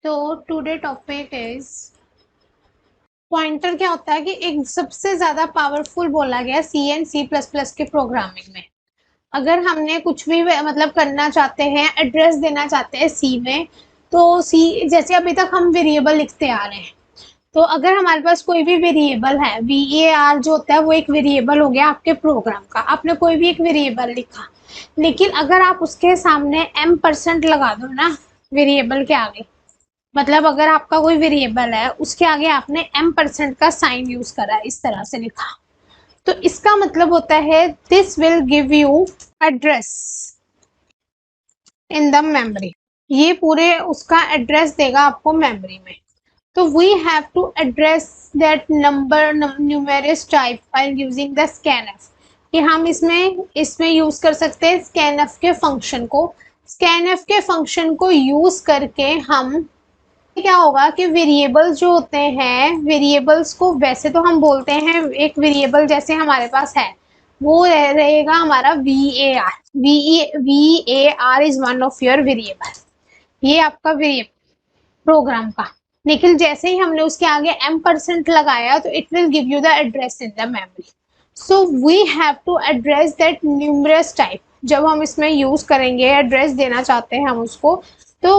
तो today topic is pointer. क्या होता है कि एक सबसे ज्यादा पावरफुल बोला गया सी एंड सी प्लस प्लस के प्रोग्रामिंग में। अगर हमने कुछ भी मतलब करना चाहते हैं, एड्रेस देना चाहते हैं सी में, तो सी जैसे अभी तक हम वेरिएबल लिखते आ रहे हैं, तो अगर हमारे पास कोई भी वेरिएबल है, वी ए आर जो होता है वो एक वेरिएबल हो गया आपके प्रोग्राम का। आपने कोई भी एक वेरिएबल लिखा, लेकिन अगर आप उसके सामने m% लगा दो ना वेरिएबल के आगे, मतलब अगर आपका कोई वेरिएबल है उसके आगे आपने m% का साइन यूज करा, इस तरह से लिखा, तो इसका मतलब होता है this will give you address in the memory. ये पूरे उसका एड्रेस देगा आपको मेमोरी में। तो we have to address that number numerous type while using the scanf। कि हम इसमें यूज कर सकते हैं scanf के फंक्शन को। scanf के फंक्शन को यूज करके हम क्या होगा कि वेरिएबल्स जो होते हैं, वेरिएबल्स को वैसे तो हम बोलते हैं, एक वेरिएबल जैसे हमारे पास है वो रहेगा हमारा var। var is one of your variable, ये आपका वेरिएबल प्रोग्राम का। लेकिन जैसे ही हमने उसके आगे m% लगाया तो it will give you the address in the memory. So we have to address that numerous type. जब हम इसमें यूज करेंगे, एड्रेस देना चाहते हैं हम उसको, तो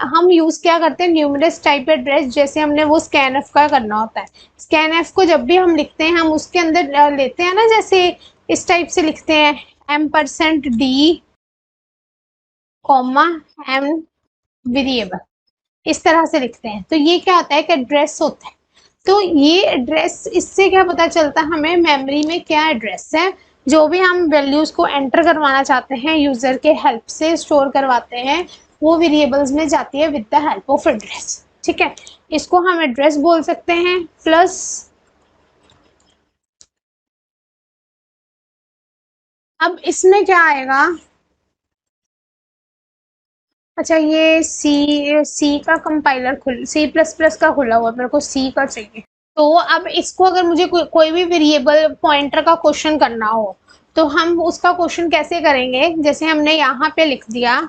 हम यूज क्या करते हैं, न्यूमरस टाइप एड्रेस। जैसे हमने वो scanf का करना होता है, scanf को जब भी हम लिखते हैं हम उसके अंदर लेते हैं ना, जैसे इस टाइप से लिखते हैं m%d कॉमा m वेरिएबल, इस तरह से लिखते हैं। तो ये क्या होता है कि एड्रेस होता है। तो ये एड्रेस, इससे क्या पता चलता है हमें मेमोरी में क्या एड्रेस है। जो भी हम वैल्यूज को एंटर करवाना चाहते हैं यूजर के हेल्प से स्टोर करवाते हैं, वो वेरिएबल्स में जाती है with the help of address. ठीक है, इसको हम एड्रेस बोल सकते हैं। प्लस अब इसमें क्या आएगा, अच्छा ये सी का कंपाइलर सी प्लस प्लस का खुला हुआ, मेरे को सी का चाहिए। तो अब इसको अगर मुझे कोई भी वेरिएबल पॉइंटर का क्वेश्चन करना हो, तो हम उसका क्वेश्चन कैसे करेंगे। जैसे हमने यहाँ पे लिख दिया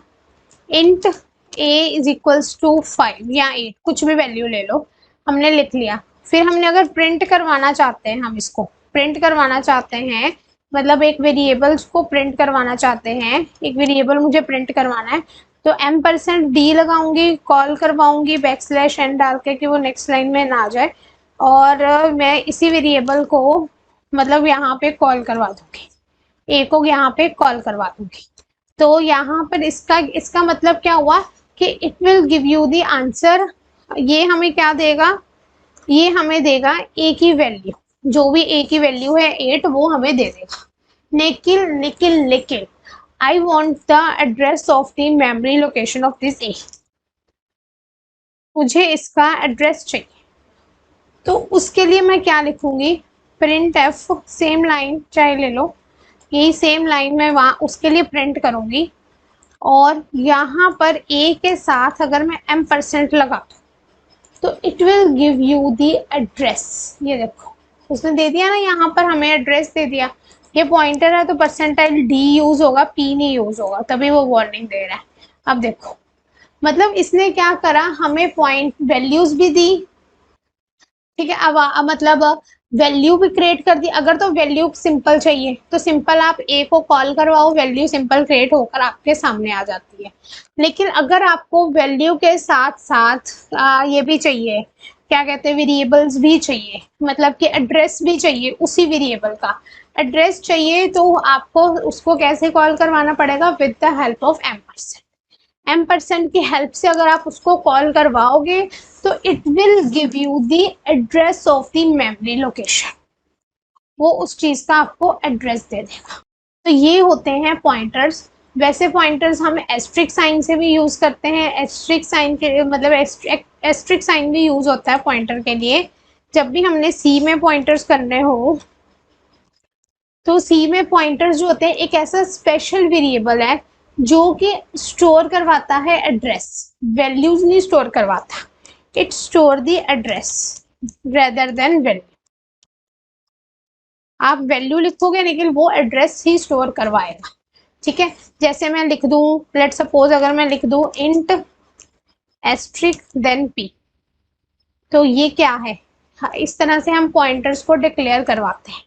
int a is equals to 5 या 8, कुछ भी वैल्यू ले लो, हमने लिख लिया। फिर हमने अगर प्रिंट करवाना चाहते हैं, हम इसको प्रिंट करवाना चाहते हैं, मतलब एक वेरिएबल को प्रिंट करवाना चाहते हैं, एक वेरिएबल मुझे प्रिंट करवाना है, तो m%d लगाऊंगी, कॉल करवाऊंगी बैकस्लैश n डाल के कि वो नेक्स्ट लाइन में ना आ जाए, और मैं इसी वेरिएबल को मतलब यहाँ पे कॉल करवा दूंगी, ए को यहाँ पे कॉल करवा दूंगी। तो यहाँ पर इसका इसका मतलब क्या हुआ कि it will give you the answer. ये हमें क्या देगा, ये हमें देगा ए की वैल्यू, जो भी ए की वैल्यू है 8 वो हमें दे देगा। लेकिन लेकिन लेकिन I want the address of the memory location of this A, मुझे इसका एड्रेस चाहिए। तो उसके लिए मैं क्या लिखूंगी, प्रिंट एफ, सेम लाइन चाहे ले लो, यही सेम लाइन में वहां उसके लिए प्रिंट करूंगी। और यहाँ पर ए के साथ अगर मैं m% लगा तो it will give you the address. ये देखो उसने दे दिया ना, यहाँ पर हमें एड्रेस दे दिया। ये पॉइंटर है तो परसेंटाइल डी यूज होगा, पी नहीं यूज होगा, तभी वो वार्निंग दे रहा है। अब देखो मतलब इसने क्या करा, हमें पॉइंट वैल्यूज भी दी, ठीक है। अब मतलब वैल्यू भी क्रिएट कर दी। अगर तो वैल्यू सिंपल चाहिए तो सिंपल आप ए को कॉल करवाओ, वैल्यू सिंपल क्रिएट होकर आपके सामने आ जाती है। लेकिन अगर आपको वैल्यू के साथ साथ ये भी चाहिए, क्या कहते हैं, वेरिएबल्स भी चाहिए, मतलब कि एड्रेस भी चाहिए, उसी वेरिएबल का एड्रेस चाहिए, तो आपको उसको कैसे कॉल करवाना पड़ेगा, with the help of m% की हेल्प से अगर आप उसको कॉल करवाओगे तो it will give you the address of the memory location, वो उस चीज का आपको एड्रेस दे देगा। तो ये होते हैं पॉइंटर्स। वैसे पॉइंटर्स हम एस्ट्रिक साइन से भी यूज करते हैं, एस्ट्रिक साइन के मतलब एस्ट्रिक साइन भी यूज होता है पॉइंटर के लिए। जब भी हमने सी में पॉइंटर्स करने हो, तो सी में पॉइंटर्स जो होते हैं एक ऐसा स्पेशल वेरिएबल है जो कि स्टोर करवाता है एड्रेस, वैल्यूज नहीं स्टोर करवाता, it store the address rather than value. आप वैल्यू लिखोगे लेकिन वो एड्रेस ही स्टोर करवाएगा, ठीक है। जैसे मैं लिख दूं, लेट सपोज अगर मैं लिख दूं इंट एस्ट्रिक देन पी। तो ये क्या है? हाँ, इस तरह से हम पॉइंटर्स को डिक्लेयर करवाते हैं।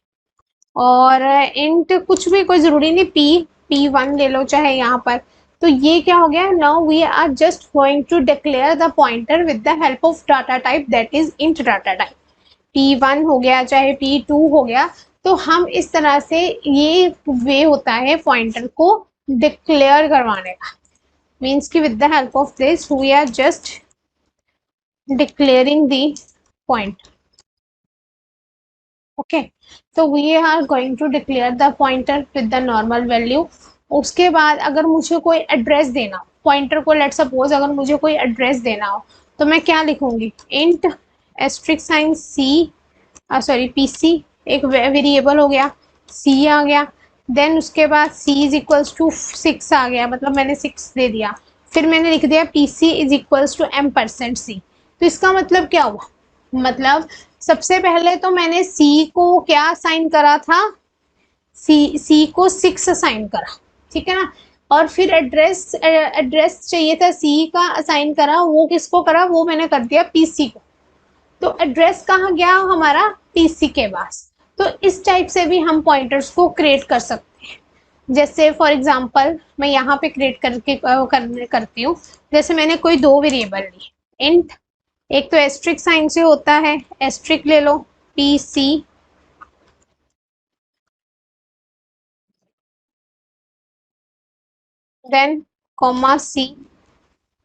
और इंट कुछ भी, कोई जरूरी नहीं, P1 ले लो चाहे यहाँ पर। तो ये क्या हो गया? Now we are just going to declare the pointer with the help of data type that is int data type. P1 हो गया चाहे P2 हो गया, तो हम इस तरह से, ये वे होता है पॉइंटर को डिक्लेयर करवाने का। मीन्स कि with the help of this we are just declaring the point. Okay, so we are going to declare the pointer with the normal value. उसके बाद अगर मुझे कोई एड्रेस देना हो पॉइंटर को, लेट सपोज अगर मुझे कोई एड्रेस देना हो, तो मैं क्या लिखूंगी? इंट एस्ट्रिक साइन सी, सॉरी पीसी, एक वेरिएबल हो गया, सी आ गया, देन उसके बाद सी इज इक्वल्स टू 6 आ गया, मतलब मैंने 6 दे दिया। फिर मैंने लिख दिया PC is equals to m%c। तो इसका मतलब क्या हुआ? मतलब सबसे पहले तो मैंने सी को क्या असाइन करा था? सी को 6 असाइन करा, ठीक है ना। और फिर एड्रेस चाहिए था, सी का असाइन करा, वो किसको करा? वो मैंने कर दिया पीसी को। तो एड्रेस कहाँ गया हमारा? पीसी के पास। तो इस टाइप से भी हम पॉइंटर्स को क्रिएट कर सकते हैं। जैसे फॉर एग्जांपल मैं यहाँ पे क्रिएट करती हूँ। जैसे मैंने कोई दो वेरिएबल ली, इंट, एक तो एस्ट्रिक साइन से होता है, एस्ट्रिक ले लो, पीसी, देन कॉमा सी,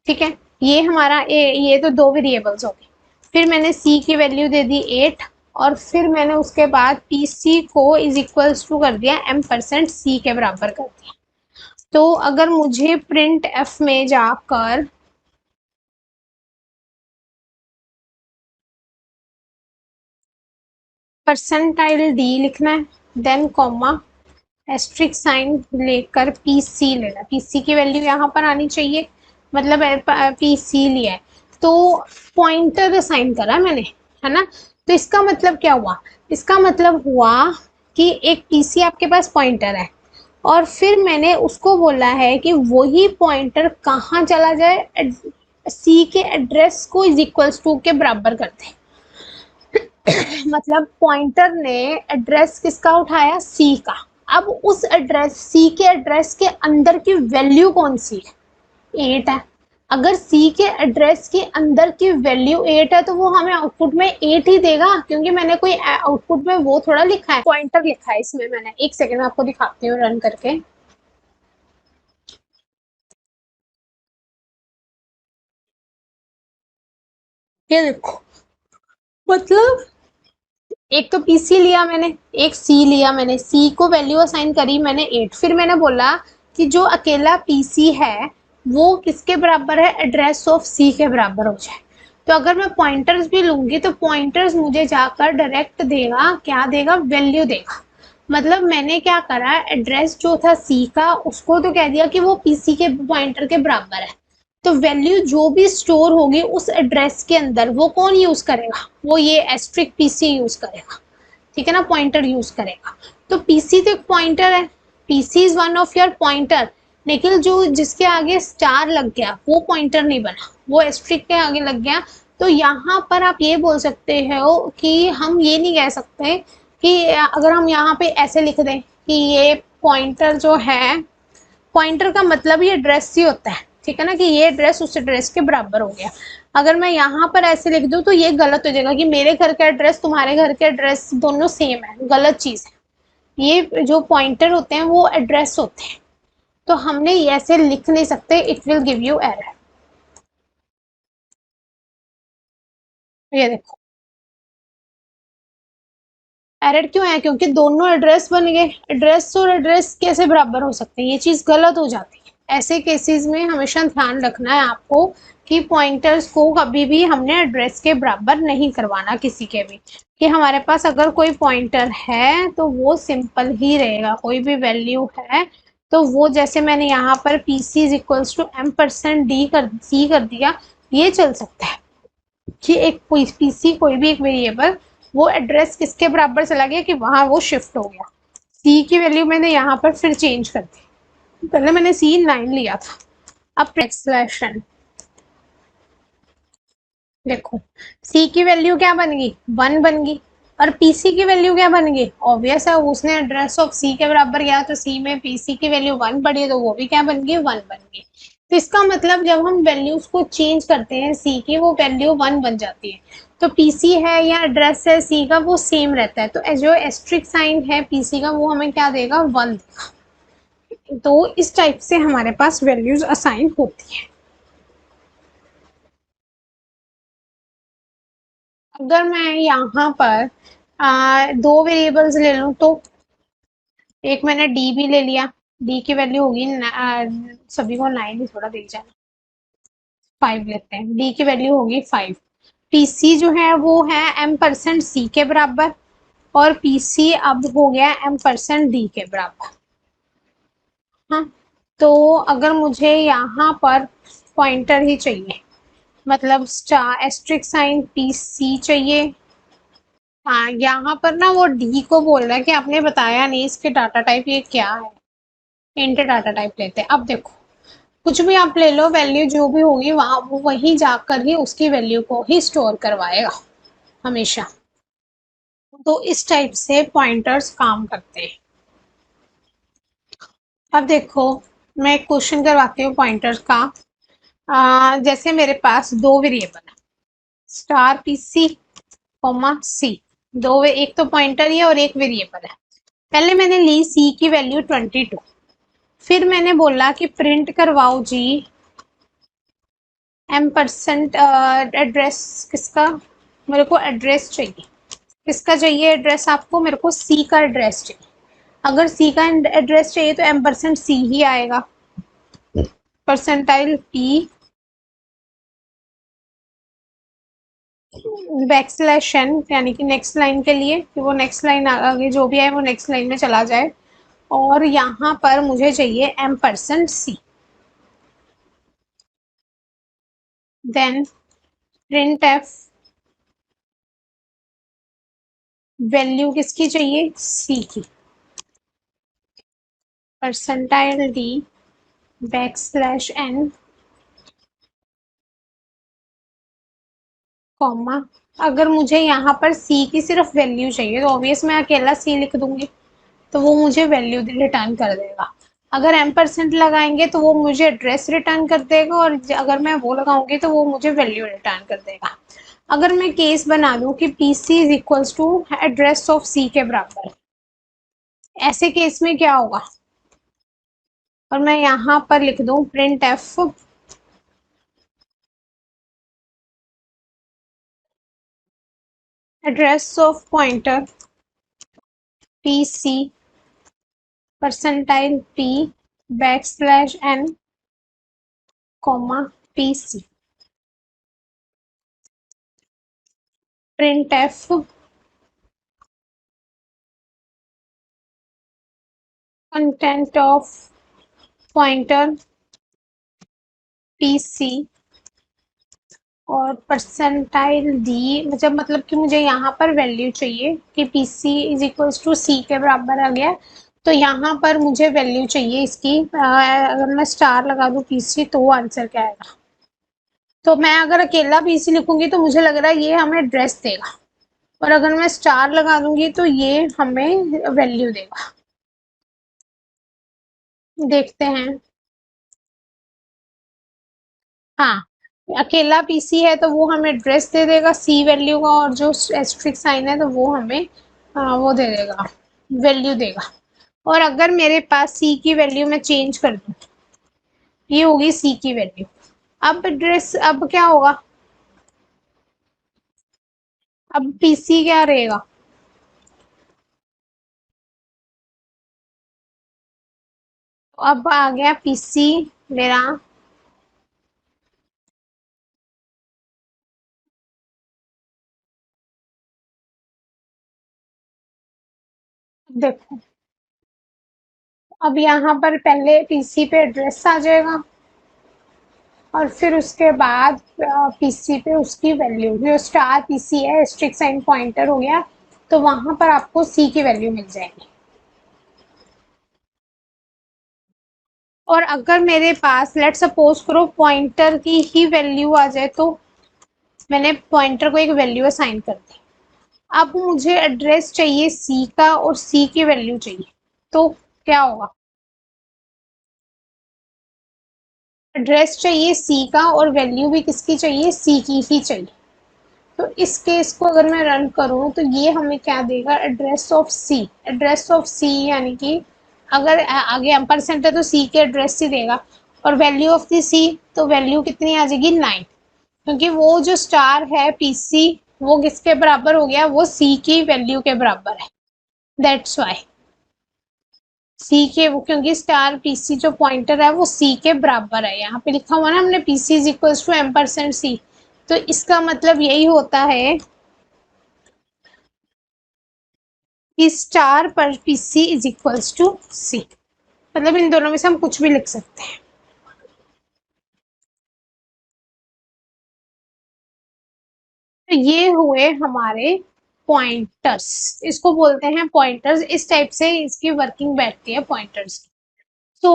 ठीक है। ये हमारा ये तो दो वेरिएबल्स हो गए। फिर मैंने सी की वैल्यू दे दी 8, और फिर मैंने उसके बाद पीसी को इज इक्वल्स टू कर दिया m%c के बराबर कर दिया। तो अगर मुझे प्रिंट एफ में जाकर परसेंटाइल डी लिखना है, देन कॉमा एस्ट्रिक साइन लेकर पीसी लेना, पीसी की वैल्यू यहाँ पर आनी चाहिए, मतलब पीसी लिया है तो पॉइंटर असाइन करा मैंने, है ना। तो इसका मतलब क्या हुआ? इसका मतलब हुआ कि एक पीसी आपके पास पॉइंटर है, और फिर मैंने उसको बोला है कि वही पॉइंटर कहाँ चला जाए? सी के एड्रेस को इज इक्वल्स टू के बराबर कर दे। मतलब पॉइंटर ने एड्रेस किसका उठाया? सी का। अब उस एड्रेस, सी के एड्रेस के अंदर की वैल्यू कौन सी है? 8 है। अगर सी के एड्रेस के अंदर की वैल्यू 8 है तो वो हमें आउटपुट में 8 ही देगा, क्योंकि मैंने कोई आउटपुट में वो थोड़ा लिखा है, पॉइंटर लिखा है इसमें मैंने। एक सेकेंड में आपको दिखाती हूँ रन करके। ये देखो, मतलब एक तो पीसी लिया मैंने, एक सी लिया मैंने, सी को वैल्यू असाइन करी मैंने 8। फिर मैंने बोला कि जो अकेला पीसी है वो किसके बराबर है? एड्रेस ऑफ सी के बराबर हो जाए। तो अगर मैं पॉइंटर्स भी लूंगी तो पॉइंटर्स मुझे जाकर डायरेक्ट देगा, क्या देगा? वैल्यू देगा। मतलब मैंने क्या करा, एड्रेस जो था सी का उसको तो कह दिया कि वो पीसी के पॉइंटर के बराबर है। तो वैल्यू जो भी स्टोर होगी उस एड्रेस के अंदर वो कौन यूज करेगा? वो ये एस्ट्रिक पीसी यूज करेगा, ठीक है ना, पॉइंटर यूज करेगा। तो पीसी तो एक पॉइंटर है, PC is one of your pointer, लेकिन जो जिसके आगे स्टार लग गया वो पॉइंटर नहीं बना, वो एस्ट्रिक के आगे लग गया। तो यहाँ पर आप ये बोल सकते हो कि हम ये नहीं कह सकते कि अगर हम यहाँ पे ऐसे लिख दें कि ये पॉइंटर जो है, पॉइंटर का मतलब ही एड्रेस ही होता है, ठीक है ना, कि ये एड्रेस उस एड्रेस के बराबर हो गया। अगर मैं यहाँ पर ऐसे लिख दूँ तो ये गलत हो जाएगा कि मेरे घर का एड्रेस तुम्हारे घर के एड्रेस दोनों सेम है, गलत चीज है। ये जो पॉइंटर होते हैं वो एड्रेस होते हैं, तो हमने ऐसे लिख नहीं सकते, it will give you error. ये देखो एरर क्यों है? क्योंकि दोनों एड्रेस बन गए। एड्रेस और एड्रेस कैसे बराबर हो सकते हैं? ये चीज गलत हो जाती है। ऐसे केसेस में हमेशा ध्यान रखना है आपको कि पॉइंटर्स को कभी भी हमने एड्रेस के बराबर नहीं करवाना किसी के भी। कि हमारे पास अगर कोई पॉइंटर है तो वो सिंपल ही रहेगा, कोई भी वैल्यू है तो वो, जैसे मैंने यहाँ पर PC is equals to m%d कर सी कर दिया, ये चल सकता है कि एक पीसी कोई भी एक वेरिएबल वो एड्रेस किसके बराबर चला गया कि वहां वो शिफ्ट हो गया। सी की वैल्यू मैंने यहाँ पर फिर चेंज कर दी, पहले मैंने सी 9 लिया था, अब /n देखो सी की वैल्यू क्या बन गई, 1 बन गई, और पीसी की वैल्यू क्या बन गई, ऑब्वियस है उसने एड्रेस ऑफ सी के बराबर गया तो सी में पीसी की वैल्यू 1 पड़ी है तो वो भी क्या बन गई, 1 बन गई। तो इसका मतलब जब हम वैल्यूज को चेंज करते हैं सी की वो वैल्यू 1 बन जाती है। तो पीसी है या एड्रेस है सी का वो सेम रहता है, तो जो एस्ट्रिक साइन है पीसी का वो हमें क्या देगा, 1 देगा। तो इस टाइप से हमारे पास वैल्यूज असाइन होती है। अगर मैं यहाँ पर दो वेरिएबल्स ले लूँ तो एक मैंने डी भी ले लिया, डी की वैल्यू होगी सभी को 9 ही थोड़ा देख जाना, 5 लेते हैं, डी की वैल्यू होगी 5। पीसी जो है वो है एम परसेंट सी के बराबर, और पीसी अब हो गया एम परसेंट डी के बराबर। हाँ, तो अगर मुझे यहाँ पर पॉइंटर ही चाहिए, मतलब star asterisk sign P C चाहिए। हाँ, यहाँ पर ना वो डी को बोल रहा है कि आपने बताया नहीं इसके डाटा टाइप ये क्या है, इंट डाटा टाइप लेते हैं। अब देखो कुछ भी आप ले लो, वैल्यू जो भी होगी वहां वो वहीं जाकर ही उसकी वैल्यू को ही स्टोर करवाएगा हमेशा। तो इस टाइप से पॉइंटर्स काम करते हैं। अब देखो मैं एक क्वेश्चन करवाती हूँ पॉइंटर्स का। जैसे मेरे पास दो वेरिएबल है, स्टार पी सी कॉमा सी, एक तो पॉइंटर ही है और एक वेरिएबल है। पहले मैंने ली सी की वैल्यू 22, फिर मैंने बोला कि प्रिंट करवाओ जी एम परसेंट एड्रेस किसका, मेरे को एड्रेस चाहिए, किसका चाहिए एड्रेस आपको, मेरे को सी का एड्रेस चाहिए। अगर सी का एड्रेस चाहिए तो एम परसेंट सी ही आएगा, percentile P backslash N, यानी कि नेक्स्ट लाइन के लिए कि वो नेक्स्ट लाइन आगे जो भी है वो नेक्स्ट लाइन में चला जाए, और यहाँ पर मुझे चाहिए M percent C. Then print F, value किसकी चाहिए, सी की, percentile D backslash N comma, अगर मुझे यहाँ पर सी की सिर्फ वैल्यू चाहिए तो ऑब्वियस मैं अकेला सी लिख दूंगी, तो वो मुझे वैल्यू रिटर्न कर देगा। अगर एम परसेंट लगाएंगे तो वो मुझे एड्रेस रिटर्न कर देगा, और अगर मैं वो लगाऊंगी तो वो मुझे वैल्यू रिटर्न कर देगा। अगर मैं केस बना दूं कि P C is equals to address of C के बराबर, ऐसे केस में क्या होगा, और मैं यहाँ पर लिख दूं print F address of pointer P C percentile P backslash N comma P C, print F content of pointer P C और परसेंटाइल डी, मतलब कि मुझे यहाँ पर वैल्यू चाहिए कि P C is equals to C के बराबर आ गया, तो यहाँ पर मुझे वैल्यू चाहिए इसकी। अगर मैं स्टार लगा दूँ पी सी तो वो आंसर क्या आएगा, तो मैं अगर अकेला पी सी लिखूंगी तो मुझे लग रहा है ये हमें एड्रेस देगा, और अगर मैं स्टार लगा दूंगी तो ये हमें वैल्यू देगा। देखते हैं। हाँ, अकेला पीसी है तो वो हमें एड्रेस दे देगा सी वैल्यू का, और जो एस्ट्रिक साइन है तो वो हमें वो दे देगा, वैल्यू देगा। और अगर मेरे पास सी की वैल्यू मैं चेंज कर दूँ, ये होगी सी की वैल्यू, अब एड्रेस अब क्या होगा, अब पीसी क्या रहेगा, अब आ गया पीसी मेरा, देखो अब यहाँ पर पहले पीसी पे एड्रेस आ जाएगा, और फिर उसके बाद पीसी पे उसकी वैल्यू, जो स्टार पीसी है स्ट्रिक साइन पॉइंटर हो गया, तो वहां पर आपको सी की वैल्यू मिल जाएगी। और अगर मेरे पास लेट सपोज करो पॉइंटर की ही वैल्यू आ जाए तो मैंने पॉइंटर को एक वैल्यू असाइन कर दी। अब मुझे एड्रेस चाहिए सी का और सी की वैल्यू चाहिए, तो क्या होगा? एड्रेस चाहिए सी का और वैल्यू भी किसकी चाहिए? सी की ही चाहिए। तो इस केस को अगर मैं रन करूं तो ये हमें क्या देगा? Address of C. Address of C यानी कि अगर आगे एम्परसेंट है तो सी के एड्रेस ही देगा, और वैल्यू ऑफ द सी, तो वैल्यू कितनी आ जाएगी? 9, क्योंकि वो जो स्टार है पीसी वो किसके बराबर हो गया? वो सी की वैल्यू के बराबर है। दैट्स वाई सी के, वो क्योंकि स्टार पीसी जो पॉइंटर है वो सी के बराबर है। यहाँ पे लिखा हुआ ना हमने PC is equal to ampersand C, तो इसका मतलब यही होता है कि स्टार पर PC is equals to C. मतलब इन दोनों में से हम कुछ भी लिख सकते हैं। तो ये हुए हमारे पॉइंटर्स, इसको बोलते हैं पॉइंटर्स। इस टाइप से इसकी वर्किंग बैठती है पॉइंटर्स की। तो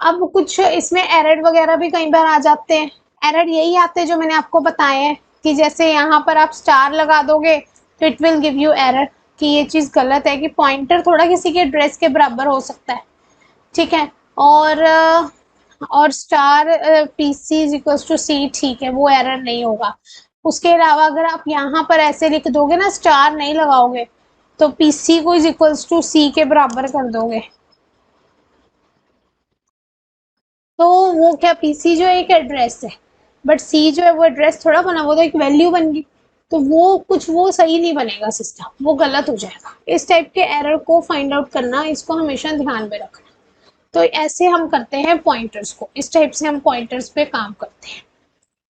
अब कुछ इसमें एरर वगैरह भी कई बार आ जाते हैं। एरर यही आते हैं जो मैंने आपको बताए हैं, कि जैसे यहाँ पर आप स्टार लगा दोगे तो it will give you error कि ये चीज़ गलत है, कि पॉइंटर थोड़ा किसी के एड्रेस के बराबर हो सकता है। ठीक है। और star PC is equals to C, ठीक है, वो एरर नहीं होगा। उसके अलावा अगर आप यहाँ पर ऐसे लिख दोगे ना, स्टार नहीं लगाओगे, तो पीसी को इज इक्वल्स टू सी के बराबर कर दोगे, तो वो क्या, पीसी जो एक एड्रेस है, बट सी जो है वो एड्रेस थोड़ा बना, वो तो एक वैल्यू बन गई। तो वो कुछ वो सही नहीं बनेगा सिस्टम, वो गलत हो जाएगा। इस टाइप के एरर को फाइंड आउट करना, इसको हमेशा ध्यान में रखना। तो ऐसे हम करते हैं पॉइंटर्स को, इस टाइप से हम पॉइंटर्स पे काम करते हैं।